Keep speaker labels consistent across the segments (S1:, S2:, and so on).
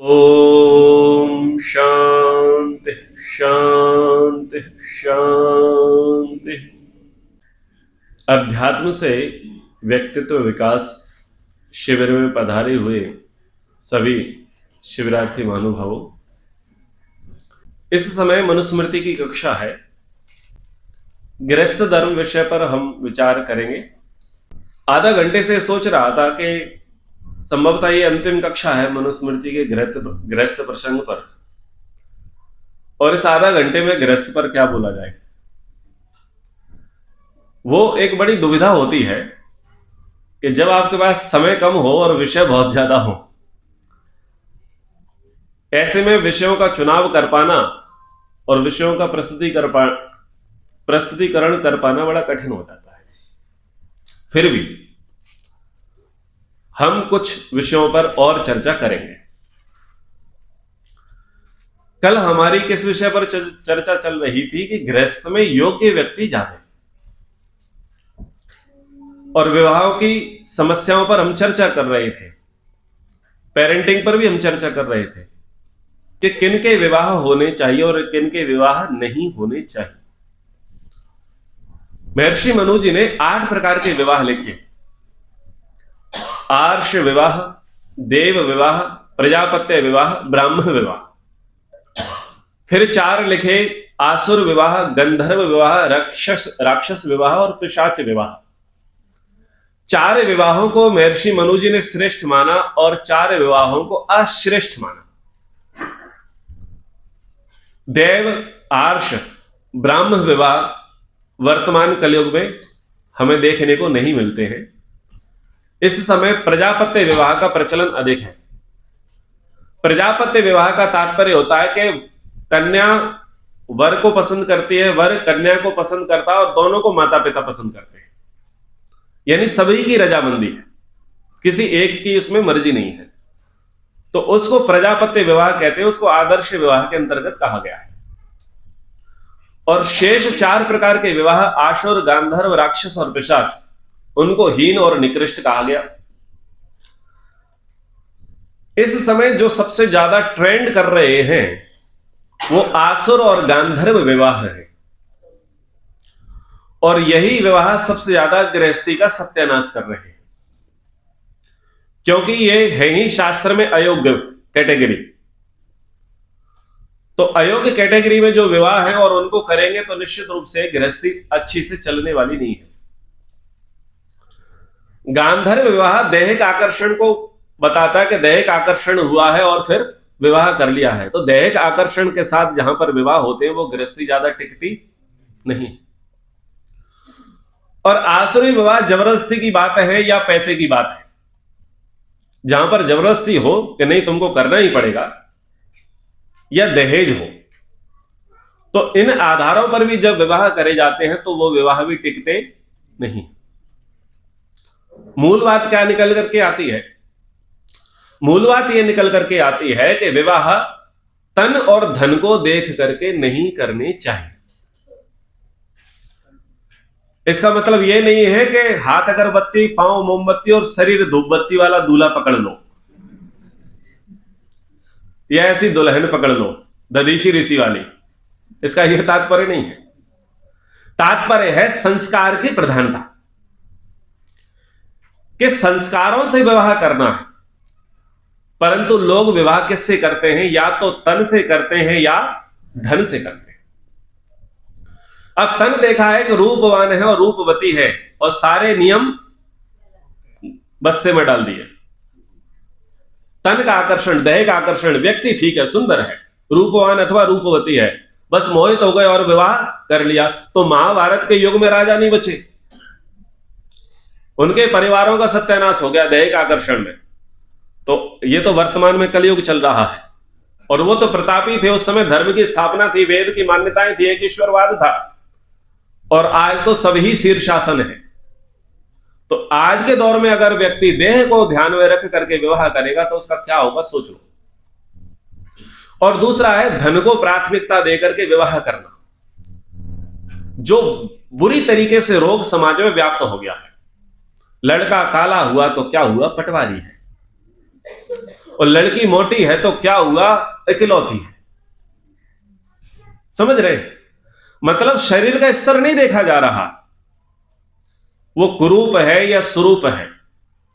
S1: ओम शांति शांति शांति। अध्यात्म से व्यक्तित्व विकास शिविर में पधारे हुए सभी शिविरार्थी महानुभावों, इस समय मनुस्मृति की कक्षा है। गृहस्थ धर्म विषय पर हम विचार करेंगे। आधा घंटे से सोच रहा था कि संभवतः ये अंतिम कक्षा है मनुस्मृति के गृहस्थ प्रसंग पर, और इस आधा घंटे में गृहस्थ पर क्या बोला जाए, वो एक बड़ी दुविधा होती है कि जब आपके पास समय कम हो और विषय बहुत ज्यादा हो, ऐसे में विषयों का चुनाव कर पाना और विषयों का प्रस्तुतिकरण कर पाना बड़ा कठिन हो जाता है। फिर भी हम कुछ विषयों पर और चर्चा करेंगे। कल हमारी किस विषय पर चर्चा चल रही थी कि गृहस्थ में योग्य व्यक्ति जाने, और विवाहों की समस्याओं पर हम चर्चा कर रहे थे। पेरेंटिंग पर भी हम चर्चा कर रहे थे कि किन के विवाह होने चाहिए और किन के विवाह नहीं होने चाहिए। महर्षि मनु जी ने 8 प्रकार के विवाह लिखे: आर्ष विवाह, देव विवाह, प्रजापत्य विवाह, ब्राह्मण विवाह। फिर 4 लिखे: आसुर विवाह, गंधर्व विवाह, राक्षस विवाह और पिशाच विवाह। 4 विवाहों को महर्षि मनु जी ने श्रेष्ठ माना और 4 विवाहों को अश्रेष्ठ माना। देव, आर्ष, ब्राह्मण विवाह वर्तमान कलयुग में हमें देखने को नहीं मिलते हैं। इस समय प्रजापत्य विवाह का प्रचलन अधिक है। प्रजापत्य विवाह का तात्पर्य होता है कि कन्या वर को पसंद करती है, वर कन्या को पसंद करता है, और दोनों को माता पिता पसंद करते हैं। यानी सभी की रजामंदी है, किसी एक की इसमें मर्जी नहीं है, तो उसको प्रजापत्य विवाह कहते हैं। उसको आदर्श विवाह के अंतर्गत कहा गया है। और शेष 4 प्रकार के विवाह, आसुर, गांधर्व, राक्षस और पिशाच, उनको हीन और निकृष्ट कहा गया। इस समय जो सबसे ज्यादा ट्रेंड कर रहे हैं वो आसुर और गांधर्व विवाह है, और यही विवाह सबसे ज्यादा गृहस्थी का सत्यानाश कर रहे हैं, क्योंकि ये है ही शास्त्र में अयोग्य कैटेगरी। तो अयोग्य कैटेगरी में जो विवाह है और उनको करेंगे तो निश्चित रूप से गृहस्थी अच्छी से चलने वाली नहीं है। गांधर्व विवाह दैहिक आकर्षण को बताता है कि दैहिक आकर्षण हुआ है और फिर विवाह कर लिया है, तो दैहिक आकर्षण के साथ जहां पर विवाह होते हैं वो गृहस्थी ज्यादा टिकती नहीं। और आसुरी विवाह जबरदस्ती की बात है या पैसे की बात है, जहां पर जबरदस्ती हो कि नहीं तुमको करना ही पड़ेगा, या दहेज हो, तो इन आधारों पर भी जब विवाह करे जाते हैं तो वो विवाह भी टिकते नहीं। मूल बात क्या निकल करके आती है? मूल बात यह निकल करके आती है कि विवाह तन और धन को देख करके नहीं करने चाहिए। इसका मतलब यह नहीं है कि हाथ अगरबत्ती, पांव मोमबत्ती और शरीर धूपबत्ती वाला दूल्हा पकड़ लो, या ऐसी दुल्हन पकड़ लो दधीची ऋषि वाली। इसका यह तात्पर्य नहीं है। तात्पर्य है संस्कार की प्रधानता, कि संस्कारों से विवाह करना है। परंतु लोग विवाह किससे करते हैं? या तो तन से करते हैं या धन से करते हैं। अब तन देखा है कि रूपवान है और रूपवती है, और सारे नियम बस्ते में डाल दिए। तन का आकर्षण, दैहिक आकर्षण, व्यक्ति ठीक है, सुंदर है, रूपवान अथवा रूपवती है, बस मोहित हो गए और विवाह कर लिया। तो महाभारत के युग में राजा नहीं बचे, उनके परिवारों का सत्यानाश हो गया दैहिक आकर्षण में। तो ये तो वर्तमान में कलयुग चल रहा है, और वो तो प्रतापी थे। उस समय धर्म की स्थापना थी, वेद की मान्यताएं थी, एक ईश्वरवाद था, और आज तो सभी शीर्षासन है। तो आज के दौर में अगर व्यक्ति देह को ध्यान में रख करके विवाह करेगा तो उसका क्या होगा, सोच लो। और दूसरा है धन को प्राथमिकता देकर के विवाह करना, जो बुरी तरीके से रोग समाज में व्याप्त हो गया है। लड़का काला हुआ तो क्या हुआ, पटवारी है, और लड़की मोटी है तो क्या हुआ, इकलौती है। समझ रहे? मतलब शरीर का स्तर नहीं देखा जा रहा, वो कुरूप है या सुरूप है,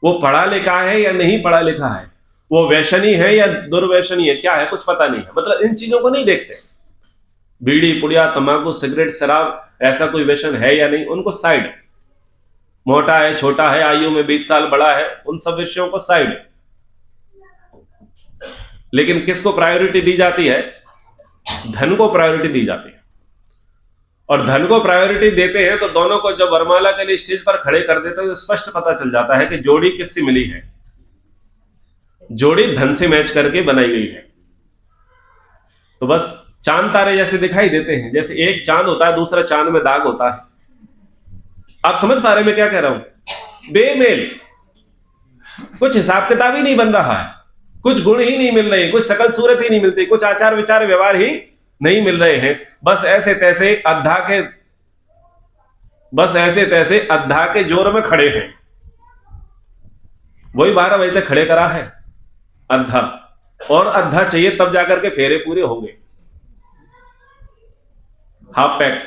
S1: वो पढ़ा लिखा है या नहीं पढ़ा लिखा है, वो वैशनी है या दुर्वैशनी है, क्या है कुछ पता नहीं है। मतलब इन चीजों को नहीं देखते। बीड़ी, पुड़िया, तंबाकू, सिगरेट, शराब, ऐसा कोई व्यसन है या नहीं, उनको साइड। मोटा है, छोटा है, आयु में 20 साल बड़ा है, उन सब विषयों को साइड। लेकिन किसको प्रायोरिटी दी जाती है? धन को प्रायोरिटी दी जाती है। और धन को प्रायोरिटी देते हैं तो दोनों को जब वरमाला के लिए स्टेज पर खड़े कर देते हैं तो स्पष्ट पता चल जाता है कि जोड़ी किससे मिली है। जोड़ी धन से मैच करके बनाई गई है। तो बस चांद तारे जैसे दिखाई देते हैं, जैसे एक चांद होता है, दूसरा चांद में दाग होता है। आप समझ पा रहे मैं क्या कह रहा हूं? बेमेल, कुछ हिसाब किताब ही नहीं बन रहा है, कुछ गुण ही नहीं मिल रहे, कुछ शकल सूरत ही नहीं मिलती, कुछ आचार विचार व्यवहार ही नहीं मिल रहे हैं। बस ऐसे तैसे अद्धा के जोर में खड़े हैं। वही 12 बजे तक खड़े करा है अद्धा, और अद्धा चाहिए तब जाकर के फेरे पूरे होंगे, हाफ पैक।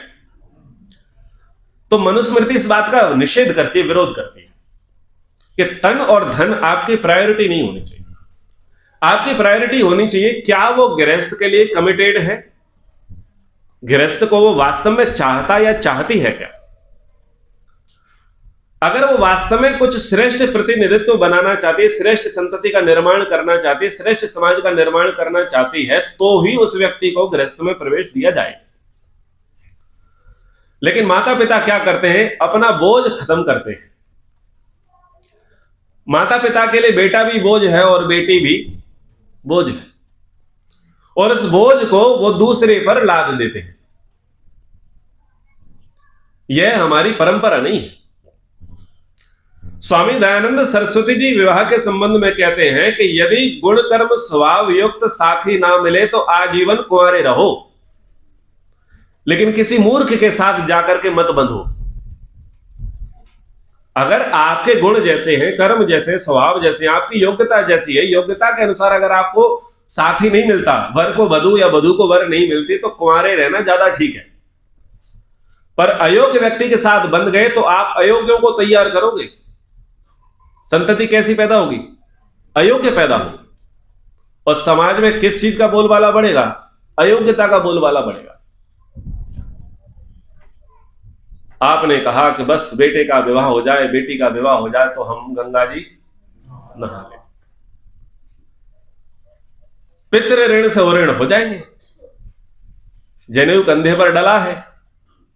S1: तो मनुस्मृति इस बात का निषेध करती है, विरोध करती है कि तन और धन आपकी प्रायोरिटी नहीं होनी चाहिए। आपकी प्रायोरिटी होनी चाहिए क्या वो गृहस्थ के लिए कमिटेड है, गृहस्थ को वो वास्तव में चाहता या चाहती है क्या। अगर वो वास्तव में कुछ श्रेष्ठ प्रतिनिधित्व बनाना चाहती है, श्रेष्ठ संतति का निर्माण करना चाहती है, श्रेष्ठ समाज का निर्माण करना चाहती है, तो ही उस व्यक्ति को गृहस्थ में प्रवेश दिया जाए। लेकिन माता पिता क्या करते हैं? अपना बोझ खत्म करते हैं। माता पिता के लिए बेटा भी बोझ है और बेटी भी बोझ है, और इस बोझ को वो दूसरे पर लाद देते हैं। यह हमारी परंपरा नहीं है। स्वामी दयानंद सरस्वती जी विवाह के संबंध में कहते हैं कि यदि गुण कर्म स्वभाव युक्त साथी ना मिले तो आजीवन कुंवारे रहो, लेकिन किसी मूर्ख के साथ जाकर के मत बंधो। अगर आपके गुण जैसे हैं, कर्म जैसे, स्वभाव जैसे, आपकी योग्यता जैसी है, योग्यता के अनुसार अगर आपको साथी नहीं मिलता, वर को वधू या वधू को वर नहीं मिलती, तो कुंवारे रहना ज्यादा ठीक है। पर अयोग्य व्यक्ति के साथ बंध गए तो आप अयोग्यों को तैयार करोगे। संतति कैसी पैदा होगी? अयोग्य पैदा होगी। और समाज में किस चीज का बोलबाला बढ़ेगा? अयोग्यता का बोलबाला बढ़ेगा। आपने कहा कि बस बेटे का विवाह हो जाए, बेटी का विवाह हो जाए तो हम गंगा जी नहा लें, पितृ ऋण से ऋण हो जाएंगे। जनेऊ कंधे पर डला है,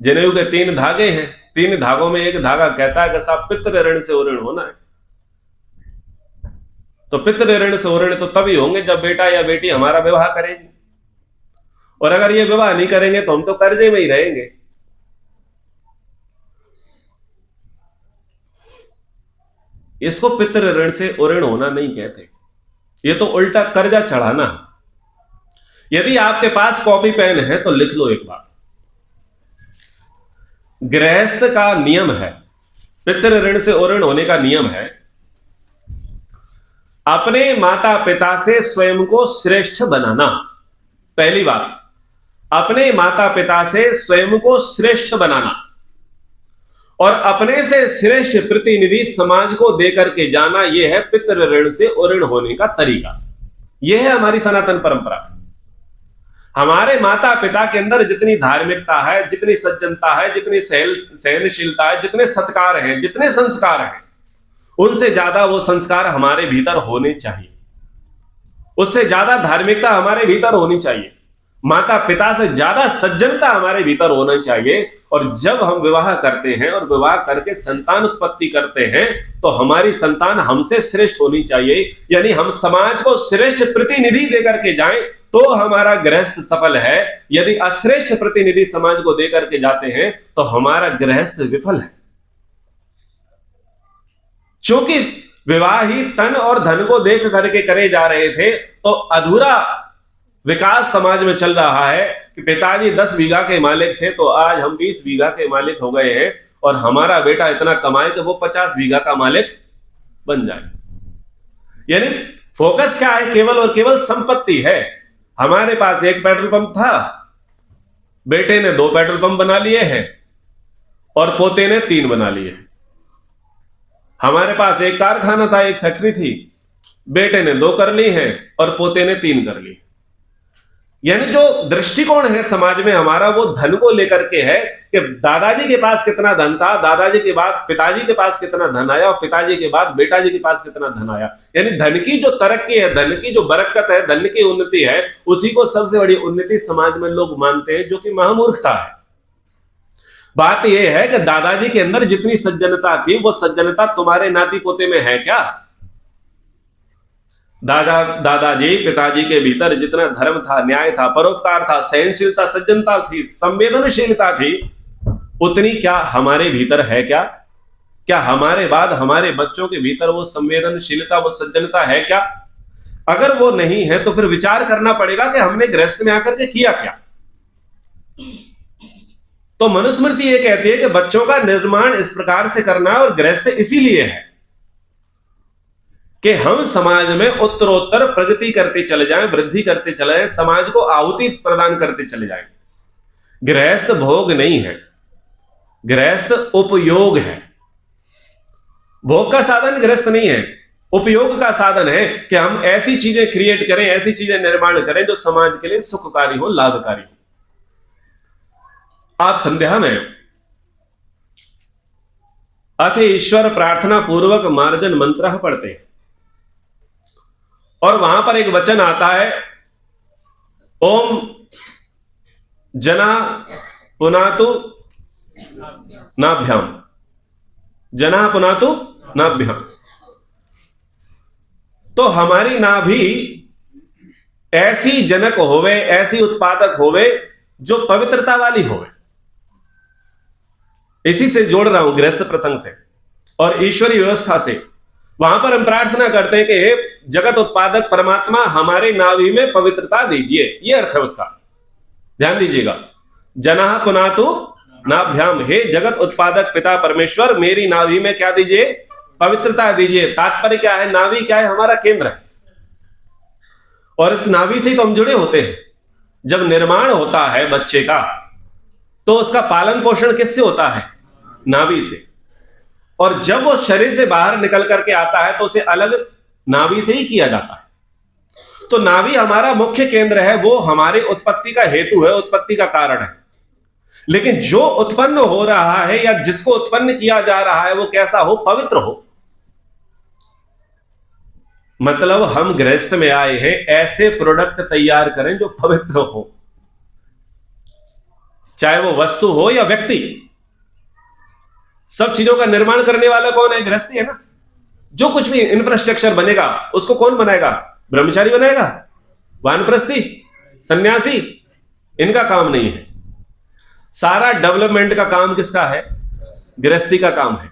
S1: जनेऊ के 3 धागे हैं, 3 धागों में एक धागा कहता है कि साहब पितृ ऋण से ऋण होना है। तो पितृ ऋण से ऋण तो तभी होंगे जब बेटा या बेटी हमारा विवाह करेंगे, और अगर ये विवाह नहीं करेंगे तो हम तो कर्जे में ही रहेंगे। इसको पितृ ऋण से ऋण होना नहीं कहते, ये तो उल्टा कर्जा चढ़ाना। यदि आपके पास कॉपी पेन है तो लिख लो एक बार। गृहस्थ का नियम है, पितृ ऋण से ऋण होने का नियम है, अपने माता पिता से स्वयं को श्रेष्ठ बनाना। पहली बात, अपने माता पिता से स्वयं को श्रेष्ठ बनाना, और अपने से श्रेष्ठ प्रतिनिधि समाज को देकर के जाना। यह है पितृ ऋण से ऋण होने का तरीका। यह है हमारी सनातन परंपरा। हमारे माता पिता के अंदर जितनी धार्मिकता है, जितनी सज्जनता है, जितनी सहनशीलता है, जितने सत्कार हैं, जितने संस्कार हैं, उनसे ज्यादा वो संस्कार हमारे भीतर होने चाहिए। उससे ज्यादा धार्मिकता हमारे भीतर होनी चाहिए। माता पिता से ज्यादा सज्जनता हमारे भीतर होना चाहिए। और जब हम विवाह करते हैं और विवाह करके संतान उत्पत्ति करते हैं तो हमारी संतान हमसे श्रेष्ठ होनी चाहिए। यानी हम समाज को श्रेष्ठ प्रतिनिधि देकर के जाएं तो हमारा गृहस्थ सफल है। यदि अश्रेष्ठ प्रतिनिधि समाज को देकर के जाते हैं तो हमारा गृहस्थ विफल है। क्योंकि विवाह ही तन और धन को देख करके करे जा रहे थे तो अधूरा विकास समाज में चल रहा है कि पिताजी 10 बीघा के मालिक थे तो आज हम 20 बीघा के मालिक हो गए हैं, और हमारा बेटा इतना कमाए कि वो 50 बीघा का मालिक बन जाए। यानी फोकस क्या है? केवल और केवल संपत्ति है। हमारे पास एक पेट्रोल पंप था, बेटे ने 2 पेट्रोल पंप बना लिए हैं और पोते ने 3 बना लिए। हमारे पास एक कारखाना था, एक फैक्ट्री थी, बेटे ने 2 कर ली हैं और पोते ने 3 कर ली। यानी जो दृष्टिकोण है समाज में हमारा, वो धन को लेकर के है कि दादाजी के पास कितना धन था, दादाजी के बाद पिताजी के पास कितना धन आया और पिताजी के बाद बेटाजी के पास कितना धन आया। यानी धन की जो तरक्की है, धन की जो बरकत है, धन की उन्नति है, उसी को सबसे बड़ी उन्नति समाज में लोग मानते हैं, जो कि महामूर्खता है। बात यह है कि दादाजी के अंदर जितनी सज्जनता थी, वो सज्जनता तुम्हारे नाती पोते में है क्या? दादाजी पिताजी के भीतर जितना धर्म था, न्याय था, परोपकार था, सहनशीलता, सज्जनता थी, संवेदनशीलता थी, उतनी क्या हमारे भीतर है? क्या हमारे बाद हमारे बच्चों के भीतर वो संवेदनशीलता, वो सज्जनता है क्या? अगर वो नहीं है तो फिर विचार करना पड़ेगा कि हमने गृहस्थ में आकर के किया क्या। तो मनुस्मृति ये कहती है कि बच्चों का निर्माण इस प्रकार से करना, और गृहस्थ इसीलिए है कि हम समाज में उत्तरोत्तर प्रगति करते चले जाएं, वृद्धि करते चले जाएं, समाज को आहुति प्रदान करते चले जाएं। गृहस्थ भोग नहीं है, गृहस्थ उपयोग है। भोग का साधन गृहस्थ नहीं है, उपयोग का साधन है कि हम ऐसी चीजें क्रिएट करें, ऐसी चीजें निर्माण करें जो समाज के लिए सुखकारी हो, लाभकारी हो। आप संध्या में अथ ईश्वर प्रार्थना पूर्वक मार्जन मंत्र पढ़ते हैं और वहां पर एक वचन आता है, ओम जना पुनातु नाभ्याम, जना पुनातु नाभ्याम। तो हमारी नाभि ऐसी जनक होवे, ऐसी उत्पादक होवे जो पवित्रता वाली होवे। इसी से जोड़ रहा हूं गृहस्थ प्रसंग से और ईश्वरीय व्यवस्था से। वहां पर हम प्रार्थना करते हैं कि जगत उत्पादक परमात्मा हमारे नाभि में पवित्रता दीजिए, ये अर्थ है उसका। ध्यान दीजिएगा, जनाह पुनातु नाभ्याम, हे जगत उत्पादक पिता परमेश्वर, मेरी नाभि में क्या दीजिए? पवित्रता दीजिए। तात्पर्य क्या है? नाभि क्या है? हमारा केंद्र है, और इस नाभि से तो हम जुड़े होते हैं। जब निर्माण होता है बच्चे का, तो उसका पालन पोषण किससे होता है? नाभि से। और जब वो शरीर से बाहर निकल करके आता है तो उसे अलग नाभि से ही किया जाता है। तो नाभि हमारा मुख्य केंद्र है, वो हमारी उत्पत्ति का हेतु है, उत्पत्ति का कारण है। लेकिन जो उत्पन्न हो रहा है या जिसको उत्पन्न किया जा रहा है, वो कैसा हो? पवित्र हो। मतलब हम गृहस्थ में आए हैं, ऐसे प्रोडक्ट तैयार करें जो पवित्र हो, चाहे वो वस्तु हो या व्यक्ति। सब चीजों का निर्माण करने वाला कौन है? गृहस्थी है ना। जो कुछ भी इंफ्रास्ट्रक्चर बनेगा उसको कौन बनाएगा? ब्रह्मचारी बनाएगा, वानप्रस्थी, सन्यासी, इनका काम नहीं है। सारा डेवलपमेंट का काम किसका है? गृहस्थी का काम है।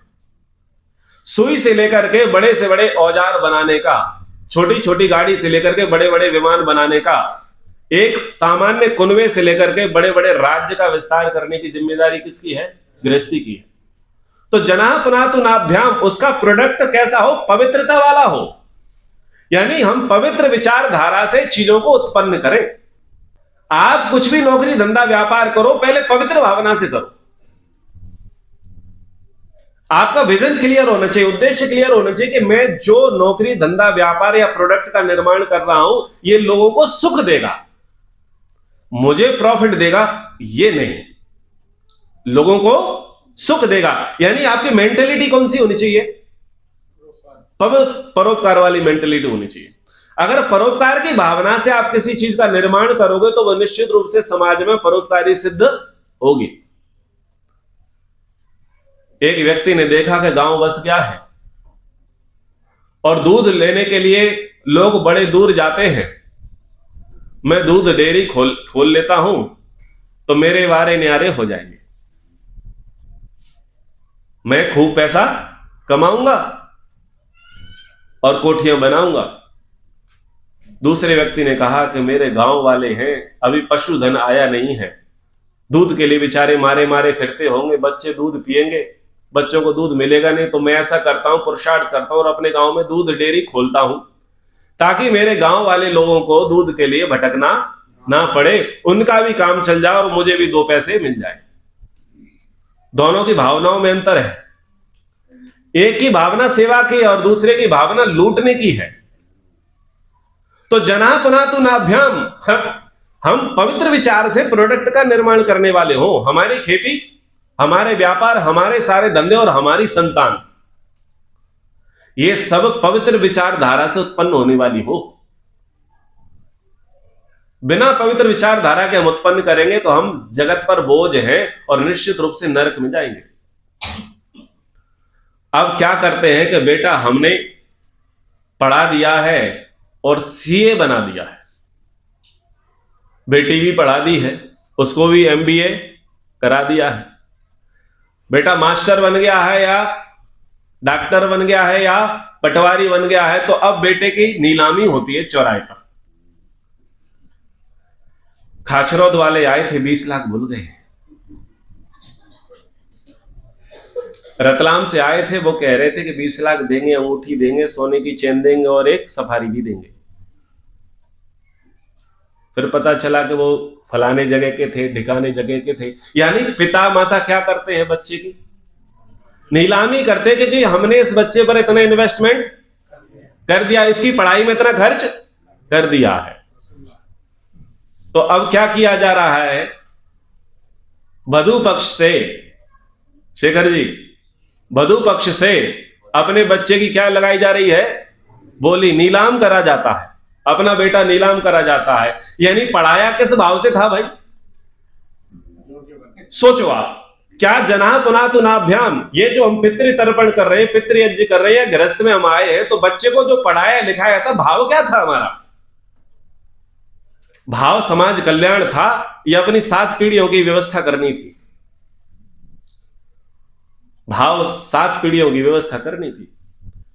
S1: सुई से लेकर के बड़े से बड़े औजार बनाने का, छोटी छोटी गाड़ी से लेकर के बड़े बड़े विमान बनाने का, एक सामान्य कुनवे से लेकर के बड़े बड़े राज्य का विस्तार करने की जिम्मेदारी किसकी है? गृहस्थी की है। तो जना पुनातु नाभ्याम, उसका प्रोडक्ट कैसा हो? पवित्रता वाला हो। यानी हम पवित्र विचारधारा से चीजों को उत्पन्न करें। आप कुछ भी नौकरी धंधा व्यापार करो, पहले पवित्र भावना से करो। आपका विजन क्लियर होना चाहिए, उद्देश्य क्लियर होना चाहिए कि मैं जो नौकरी धंधा व्यापार या प्रोडक्ट का निर्माण कर रहा हूं, ये लोगों को सुख देगा, मुझे प्रॉफिट देगा, ये नहीं, लोगों को सुख देगा। यानी आपकी मेंटेलिटी कौन सी होनी चाहिए? परोपकार वाली मेंटेलिटी होनी चाहिए। अगर परोपकार की भावना से आप किसी चीज का निर्माण करोगे तो वह निश्चित रूप से समाज में परोपकारी सिद्ध होगी। एक व्यक्ति ने देखा कि गांव बस गया है और दूध लेने के लिए लोग बड़े दूर जाते हैं। मैं दूध डेयरी खोल लेता हूं तो मेरे वारे न्यारे हो जाएंगे, मैं खूब पैसा कमाऊंगा और कोठियां बनाऊंगा। दूसरे व्यक्ति ने कहा कि मेरे गांव वाले हैं, अभी पशुधन आया नहीं है, दूध के लिए बेचारे मारे मारे फिरते होंगे, बच्चे दूध पिएंगे, बच्चों को दूध मिलेगा नहीं, तो मैं ऐसा करता हूं, पुरुषार्थ करता हूं और अपने गांव में दूध डेयरी खोलता हूं ताकि मेरे गांव वाले लोगों को दूध के लिए भटकना ना पड़े, उनका भी काम चल जाए और मुझे भी 2 पैसे मिल जाए। दोनों की भावनाओं में अंतर है। एक की भावना सेवा की और दूसरे की भावना लूटने की है। तो जना पुनातु नाभ्याम, हम पवित्र विचार से प्रोडक्ट का निर्माण करने वाले हो। हमारी खेती, हमारे व्यापार, हमारे सारे धंधे और हमारी संतान, ये सब पवित्र विचारधारा से उत्पन्न होने वाली हो। बिना पवित्र विचारधारा के हम उत्पन्न करेंगे तो हम जगत पर बोझ हैं और निश्चित रूप से नरक में जाएंगे। अब क्या करते हैं कि बेटा हमने पढ़ा दिया है और सीए बना दिया है, बेटी भी पढ़ा दी है, उसको भी एमबीए करा दिया है, बेटा मास्टर बन गया है या डॉक्टर बन गया है या पटवारी बन गया है, तो अब बेटे की नीलामी होती है चौराहे पर। खाचरौद वाले आए थे, 20 लाख भूल गए। रतलाम से आए थे, वो कह रहे थे कि 20 लाख देंगे, अंगूठी देंगे, सोने की चेन देंगे और एक सफारी भी देंगे। फिर पता चला कि वो फलाने जगह के थे, ढिकाने जगह के थे। यानी पिता माता क्या करते हैं? बच्चे की नीलामी करते, क्योंकि हमने इस बच्चे पर इतना इन्वेस्टमेंट कर दिया, इसकी पढ़ाई में इतना खर्च कर दिया है। तो अब क्या किया जा रहा है? वधू पक्ष से, शेखर जी, वधू पक्ष से अपने बच्चे की क्या लगाई जा रही है? बोली। नीलाम करा जाता है, अपना बेटा नीलाम करा जाता है। यानी पढ़ाया किस भाव से था भाई? सोचो आप, क्या जना पुनातु नाभ्याम, ये जो हम पितृ तर्पण कर रहे हैं, पितृयज्ञ कर रहे हैं, गृहस्थ में हम आए हैं, तो बच्चे को जो पढ़ाया लिखाया था, भाव क्या था हमारा? भाव समाज कल्याण था या अपनी 7 पीढ़ियों की व्यवस्था करनी थी? भाव 7 पीढ़ियों की व्यवस्था करनी थी,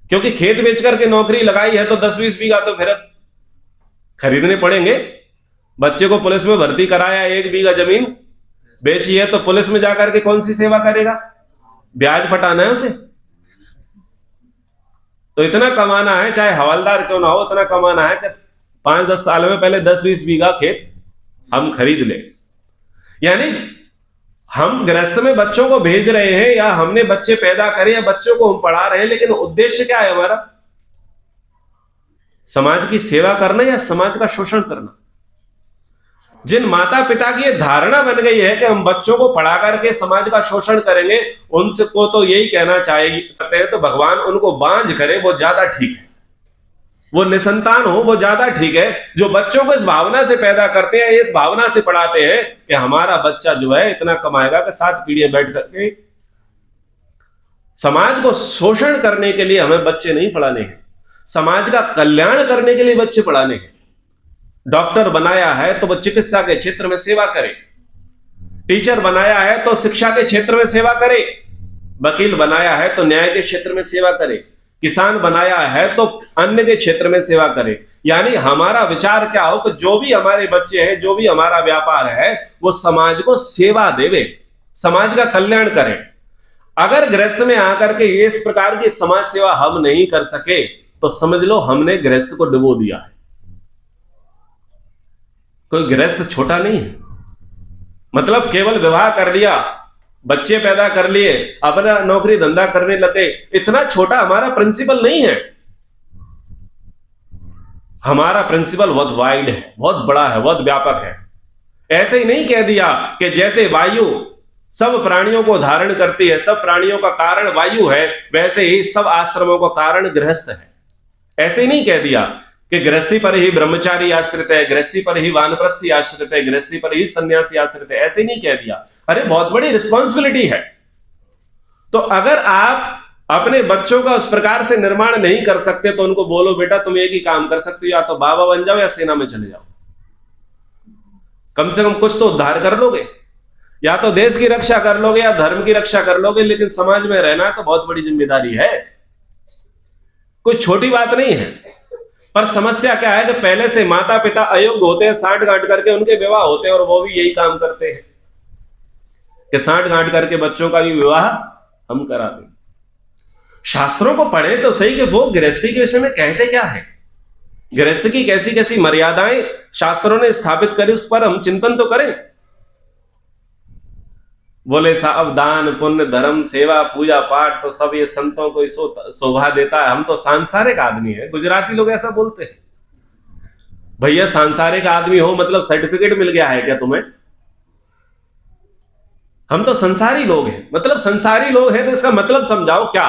S1: क्योंकि खेत बेच करके नौकरी लगाई है तो 10-20 बीघा तो फिर खरीदने पड़ेंगे। बच्चे को पुलिस में भर्ती कराया, 1 बीघा जमीन बेची है, तो पुलिस में जाकर के कौन सी सेवा करेगा? ब्याज पटाना है उसे। तो इतना कमाना है, चाहे हवलदार क्यों ना हो, इतना कमाना है कि 5-10 साल में पहले 10-20 बीघा खेत हम खरीद ले। यानी हम गृहस्थ में बच्चों को भेज रहे हैं या हमने बच्चे पैदा करे या बच्चों को हम पढ़ा रहे हैं, लेकिन उद्देश्य क्या है हमारा? समाज की सेवा करना या समाज का शोषण करना? जिन माता पिता की यह धारणा बन गई है कि हम बच्चों को पढ़ा करके समाज का शोषण करेंगे, उनसे को तो यही कहना चाहिए, तो भगवान उनको बांझ करे वो ज्यादा ठीक है, वो निसंतान हो वो ज्यादा ठीक है। जो बच्चों को इस भावना से पैदा करते हैं, इस भावना से पढ़ाते हैं कि हमारा बच्चा जो है इतना कमाएगा कि 7 पीढ़ियां बैठ करके। समाज को शोषण करने के लिए हमें बच्चे नहीं पढ़ाने हैं, समाज का कल्याण करने के लिए बच्चे पढ़ाने हैं। डॉक्टर बनाया है तो वो चिकित्सा के क्षेत्र में सेवा करे, टीचर बनाया है तो शिक्षा के क्षेत्र में सेवा करे, वकील बनाया है तो न्याय के क्षेत्र में सेवा करे, किसान बनाया है तो अन्य के क्षेत्र में सेवा करे। यानी हमारा विचार क्या हो कि जो भी हमारे बच्चे हैं, जो भी हमारा व्यापार है, वो समाज को सेवा देवे, समाज का कल्याण करें। अगर गृहस्थ में आकर के इस प्रकार की समाज सेवा हम नहीं कर सके तो समझ लो हमने गृहस्थ को डुबो दिया है। कोई गृहस्थ छोटा नहीं है, मतलब केवल विवाह कर लिया, बच्चे पैदा कर लिए, अपना नौकरी धंधा करने लगे, इतना छोटा हमारा प्रिंसिपल नहीं है। हमारा प्रिंसिपल बहुत वाइड है, बहुत बड़ा है, बहुत व्यापक है। ऐसे ही नहीं कह दिया कि जैसे वायु सब प्राणियों को धारण करती है, सब प्राणियों का कारण वायु है, वैसे ही सब आश्रमों का कारण गृहस्थ है। ऐसे ही नहीं कह दिया कि गृहस्थी पर ही ब्रह्मचारी आश्रित है, गृहस्थी पर ही वानप्रस्थी आश्रित है, गृहस्थी पर ही सन्यासी आश्रित है, ऐसे नहीं कह दिया। अरे बहुत बड़ी रिस्पॉन्सिबिलिटी है। तो अगर आप अपने बच्चों का उस प्रकार से निर्माण नहीं कर सकते तो उनको बोलो बेटा तुम एक ही काम कर सकते हो, या तो बाबा बन जाओ या सेना में चले जाओ, कम से कम कुछ तो उद्धार कर लोगे, या तो देश की रक्षा कर लोगे या धर्म की रक्षा कर लोगे, लेकिन समाज में रहना तो बहुत बड़ी जिम्मेदारी है, कोई छोटी बात नहीं है। पर समस्या क्या है कि पहले से माता पिता अयोग्य होते हैं, साठ गांठ करके उनके विवाह होते हैं, और वो भी यही काम करते हैं कि साठ गांठ करके बच्चों का भी विवाह हम करा दें। शास्त्रों को पढ़े तो सही कि वो गृहस्थी के विषय में कहते क्या है। गृहस्थ की कैसी कैसी मर्यादाएं शास्त्रों ने स्थापित करी, उस पर हम चिंतन तो करें। बोले साहब दान पुण्य धर्म सेवा पूजा पाठ तो सब ये संतों को शोभा देता है, हम तो सांसारिक आदमी है। गुजराती लोग ऐसा बोलते हैं। भैया सांसारिक आदमी हो मतलब सर्टिफिकेट मिल गया है क्या तुम्हें? हम तो संसारी लोग हैं। मतलब संसारी लोग हैं तो इसका मतलब समझाओ क्या?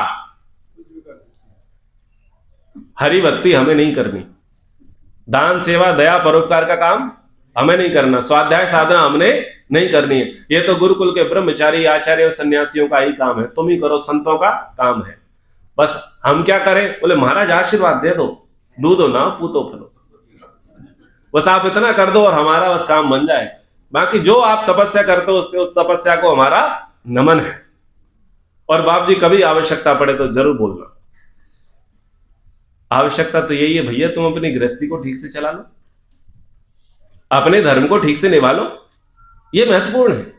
S1: हरि भक्ति हमें नहीं करनी, दान सेवा दया परोपकार का काम हमें नहीं करना, स्वाध्याय साधना हमने नहीं करनी है। ये तो गुरुकुल के ब्रह्मचारी आचार्य और सन्यासियों का ही काम है, तुम ही करो, संतों का काम है। बस हम क्या करें? बोले महाराज आशीर्वाद दे दो, दूधो ना पूतो फलो, बस आप इतना कर दो और हमारा बस काम बन जाए। बाकी जो आप तपस्या करते हो उस तपस्या को हमारा नमन है। और बाप जी कभी आवश्यकता पड़े तो जरूर बोलना। आवश्यकता तो यही है भैया, तुम अपनी गृहस्थी को ठीक से चला लो, अपने धर्म को ठीक से निभा लो, ये महत्वपूर्ण है।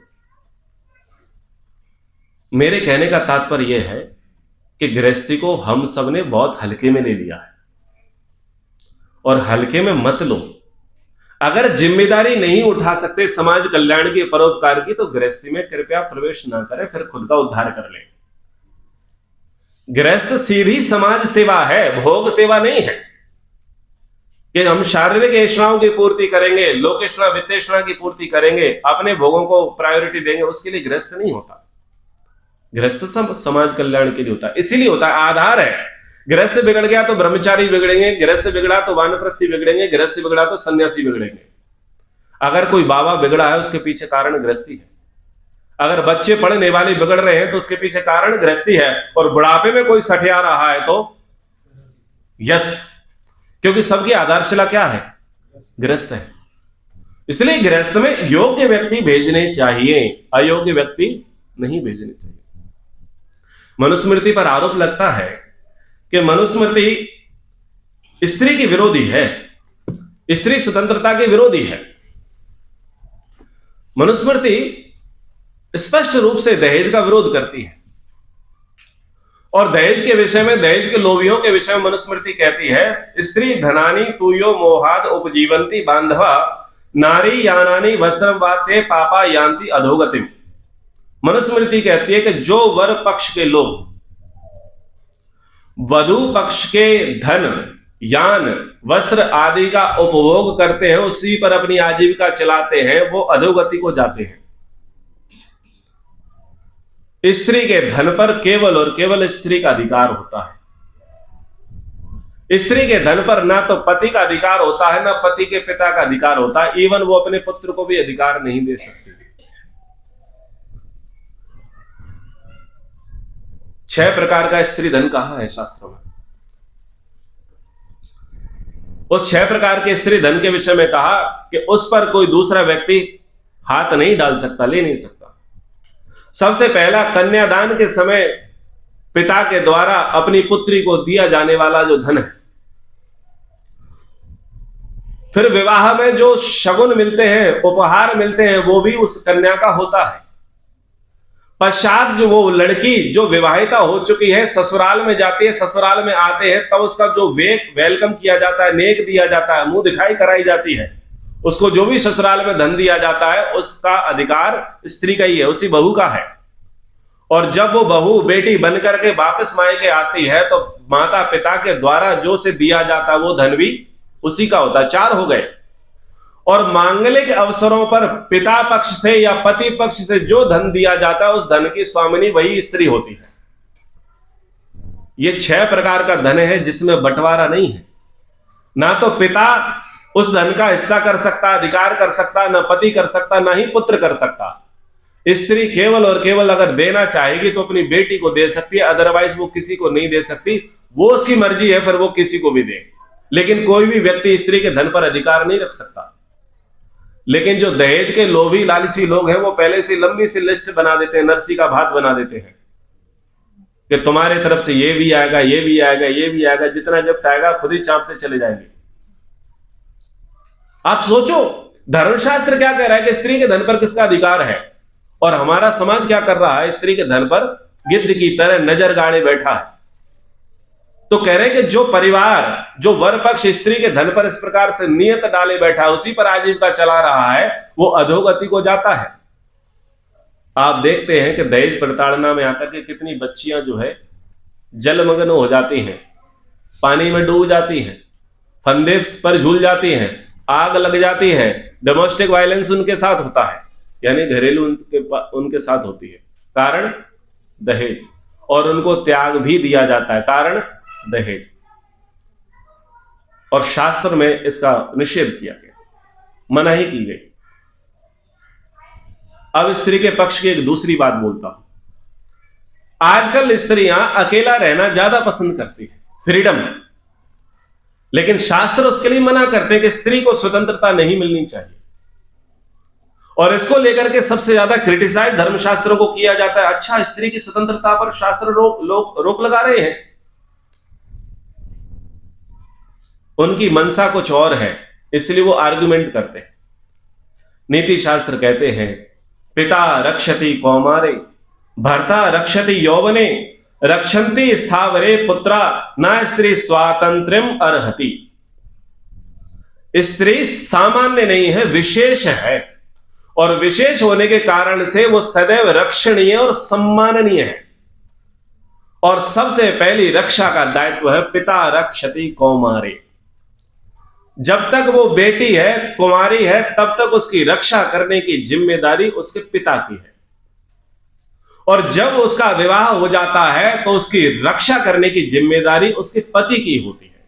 S1: मेरे कहने का तात्पर्य यह है कि गृहस्थी को हम सब ने बहुत हल्के में ले लिया है, और हल्के में मत लो। अगर जिम्मेदारी नहीं उठा सकते समाज कल्याण की परोपकार की तो गृहस्थी में कृपया प्रवेश ना करें, फिर खुद का उद्धार कर ले। गृहस्थ सीधी समाज सेवा है, भोग सेवा नहीं है कि हम शारीरिक ऐश्वर्यों की पूर्ति करेंगे, लोकेश्वरा वित्तेश्वरा की पूर्ति करेंगे, अपने भोगों को प्रायोरिटी देंगे। उसके लिए गृहस्थ नहीं होता। गृहस्थ समाज कल्याण के लिए होता है, इसीलिए होता है, आधार है। गृहस्थ बिगड़ गया तो ब्रह्मचारी बिगड़ेंगे, गृहस्थ बिगड़ा तो वानप्रस्थी बिगड़ेंगे, गृहस्थ बिगड़ा तो सन्यासी बिगड़ेंगे। अगर कोई बाबा बिगड़ा है उसके पीछे कारण गृहस्थी है। अगर बच्चे पढ़ने वाले बिगड़ रहे हैं तो उसके पीछे कारण गृहस्थी है। और बुढ़ापे में कोई सठिया रहा है तो यस, क्योंकि सबकी आधारशिला क्या है? गृहस्थ है। इसलिए गृहस्थ में योग्य व्यक्ति भेजने चाहिए, अयोग्य व्यक्ति नहीं भेजने चाहिए। मनुस्मृति पर आरोप लगता है कि मनुस्मृति स्त्री की विरोधी है, स्त्री स्वतंत्रता की विरोधी है। मनुस्मृति स्पष्ट रूप से दहेज का विरोध करती है, और दहेज के विषय में, दहेज के लोभियों के विषय में मनुस्मृति कहती है, स्त्री धनानी तूयो मोहाद उपजीवंती बांधवा नारी यानानी वस्त्रम वाते पापा यान्ति अधोगतिम। मनुस्मृति कहती है कि जो वर पक्ष के लोग वधु पक्ष के धन यान वस्त्र आदि का उपभोग करते हैं, उसी पर अपनी आजीविका चलाते हैं, वो अधोगति को जाते हैं। स्त्री के धन पर केवल और केवल स्त्री का अधिकार होता है। स्त्री के धन पर ना तो पति का अधिकार होता है, ना पति के पिता का अधिकार होता है। इवन वो अपने पुत्र को भी अधिकार नहीं दे सकती। 6 प्रकार का स्त्री धन कहा है शास्त्रों में। उस 6 प्रकार के स्त्री धन के विषय में कहा कि उस पर कोई दूसरा व्यक्ति हाथ नहीं डाल सकता, ले नहीं सकता। सबसे पहला, कन्यादान के समय पिता के द्वारा अपनी पुत्री को दिया जाने वाला जो धन है। फिर विवाह में जो शगुन मिलते हैं, उपहार मिलते हैं, वो भी उस कन्या का होता है। पश्चात जो वो लड़की जो विवाहिता हो चुकी है ससुराल में जाती है, ससुराल में आते हैं तब उसका जो वेलकम किया जाता है, नेक दिया जाता है, मुंह दिखाई कराई जाती है, उसको जो भी ससुराल में धन दिया जाता है उसका अधिकार स्त्री का ही है, उसी बहू का है। और जब वो बहू बेटी बनकर के वापस मायके आती है तो माता पिता के द्वारा जो से दिया जाता है वो धन भी उसी का होता है। 4 हो गए। और मांगलिक अवसरों पर पिता पक्ष से या पति पक्ष से जो धन दिया जाता है उस धन की स्वामिनी वही स्त्री होती है। ये 6 प्रकार का धन है जिसमें बंटवारा नहीं है। ना तो पिता उस धन का हिस्सा कर सकता, अधिकार कर सकता, ना पति कर सकता, ना ही पुत्र कर सकता। स्त्री केवल और केवल अगर देना चाहेगी तो अपनी बेटी को दे सकती है, अदरवाइज वो किसी को नहीं दे सकती। वो उसकी मर्जी है, फिर वो किसी को भी दे, लेकिन कोई भी व्यक्ति स्त्री के धन पर अधिकार नहीं रख सकता। लेकिन जो दहेज के लोभी लालची लोग हैं वो पहले से लंबी सी लिस्ट बना देते हैं, नरसी का भात बना देते हैं कि तुम्हारे तरफ से ये भी आएगा, ये भी आएगा, ये भी आएगा, जितना गिफ्ट आएगा खुद ही चांपते चले जाएंगे। आप सोचो धर्मशास्त्र क्या कह रहा है कि स्त्री के धन पर किसका अधिकार है, और हमारा समाज क्या कर रहा है, स्त्री के धन पर गिद्ध की तरह नजर गाड़े बैठा है। तो कह रहे हैं कि जो परिवार, जो वर पक्ष स्त्री के धन पर इस प्रकार से नियत डाले बैठा, उसी पर आजीविका चला रहा है, वो अधोगति को जाता है। आप देखते हैं कि दहेज प्रताड़ना में आकर के कितनी बच्चियां जो है जलमग्न हो जाती हैं, पानी में डूब जाती हैं, फंदे पर झूल जाती हैं, आग लग जाती है। डोमेस्टिक वायलेंस उनके साथ होता है, यानी घरेलू उनके साथ होती है, कारण दहेज। और उनको त्याग भी दिया जाता है, कारण दहेज। और शास्त्र में इसका निषेध किया गया, मनाही की गई। अब स्त्री के पक्ष की एक दूसरी बात बोलता हूं। आजकल स्त्रियां अकेला रहना ज्यादा पसंद करती है, फ्रीडम। लेकिन शास्त्र उसके लिए मना करते हैं कि स्त्री को स्वतंत्रता नहीं मिलनी चाहिए। और इसको लेकर के सबसे ज्यादा क्रिटिसाइज धर्मशास्त्रों को किया जाता है। अच्छा, स्त्री की स्वतंत्रता पर शास्त्र रोक लगा रहे हैं। उनकी मनसा कुछ और है, इसलिए वो आर्गुमेंट करते हैं। नीति शास्त्र कहते हैं, पिता रक्षति कौमारे, भर्ता रक्षति यौवने, रक्षन्ति स्थावरे पुत्रा, न स्त्री स्वातंत्र्यम अर्हति। स्त्री सामान्य नहीं है, विशेष है। और विशेष होने के कारण से वो सदैव रक्षणीय और सम्माननीय है। और सबसे पहली रक्षा का दायित्व है पिता रक्षति कौमारे। जब तक वो बेटी है, कुमारी है, तब तक उसकी रक्षा करने की जिम्मेदारी उसके पिता की है। और जब उसका विवाह हो जाता है तो उसकी रक्षा करने की जिम्मेदारी उसके पति की होती है।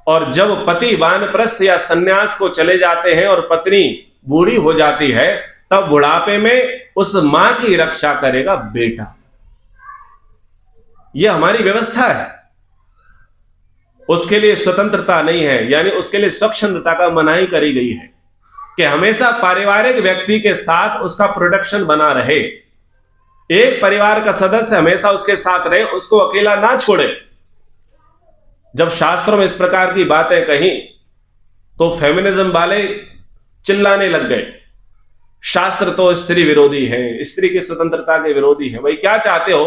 S1: और जब पति वानप्रस्थ या सन्यास को चले जाते हैं और पत्नी बूढ़ी हो जाती है, तब बुढ़ापे में उस मां की रक्षा करेगा बेटा। यह हमारी व्यवस्था है। उसके लिए स्वतंत्रता नहीं है, यानी उसके लिए स्वच्छंदता का मनाही करी गई है कि हमेशा पारिवारिक व्यक्ति के साथ उसका प्रोटेक्शन बना रहे। एक परिवार का सदस्य हमेशा उसके साथ रहे, उसको अकेला ना छोड़े। जब शास्त्रों में इस प्रकार की बातें कही तो फेमिनिज्म वाले चिल्लाने लग गए, शास्त्र तो स्त्री विरोधी है, स्त्री की स्वतंत्रता के विरोधी है। भाई क्या चाहते हो?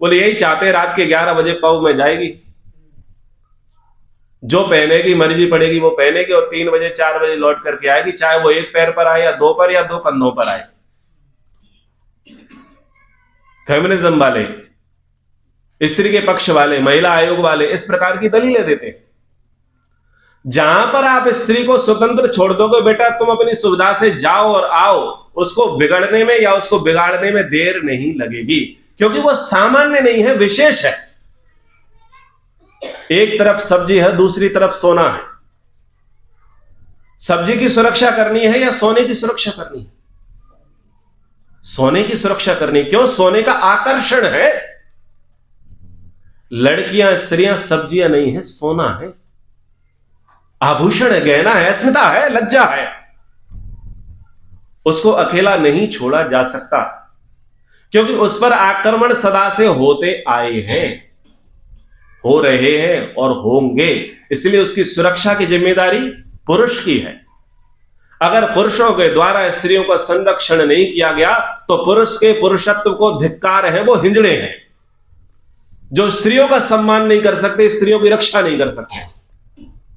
S1: बोले यही चाहते हैं, रात के 11 बजे पब में जाएगी, जो पहनेगी मर्जी पड़ेगी वो पहनेगी, और 3 बजे 4 बजे लौट करके आएगी, चाहे वो एक पैर पर आए या 2 पर या 2 कंधों पर आए। फेमिनिज्म वाले, स्त्री के पक्ष वाले, महिला आयोग वाले इस प्रकार की दलीलें देते हैं। जहां पर आप स्त्री को स्वतंत्र छोड़ दोगे, बेटा तुम अपनी सुविधा से जाओ और आओ, उसको बिगड़ने में या उसको बिगाड़ने में देर नहीं लगेगी, क्योंकि वो सामान्य नहीं है, विशेष है। एक तरफ सब्जी है, दूसरी तरफ सोना है। सब्जी की सुरक्षा करनी है या सोने की सुरक्षा करनी है? सोने की सुरक्षा करनी। क्यों? सोने का आकर्षण है। लड़कियां, स्त्रियां सब्जियां नहीं है, सोना है, आभूषण है, गहना है, अस्मिता है, लज्जा है। उसको अकेला नहीं छोड़ा जा सकता, क्योंकि उस पर आक्रमण सदा से होते आए हैं, हो रहे हैं और होंगे। इसलिए उसकी सुरक्षा की जिम्मेदारी पुरुष की है। अगर पुरुषों के द्वारा स्त्रियों का संरक्षण नहीं किया गया तो पुरुष के पुरुषत्व को धिक्कार है, वो हिंजड़े हैं जो स्त्रियों का सम्मान नहीं कर सकते, स्त्रियों की रक्षा नहीं कर सकते।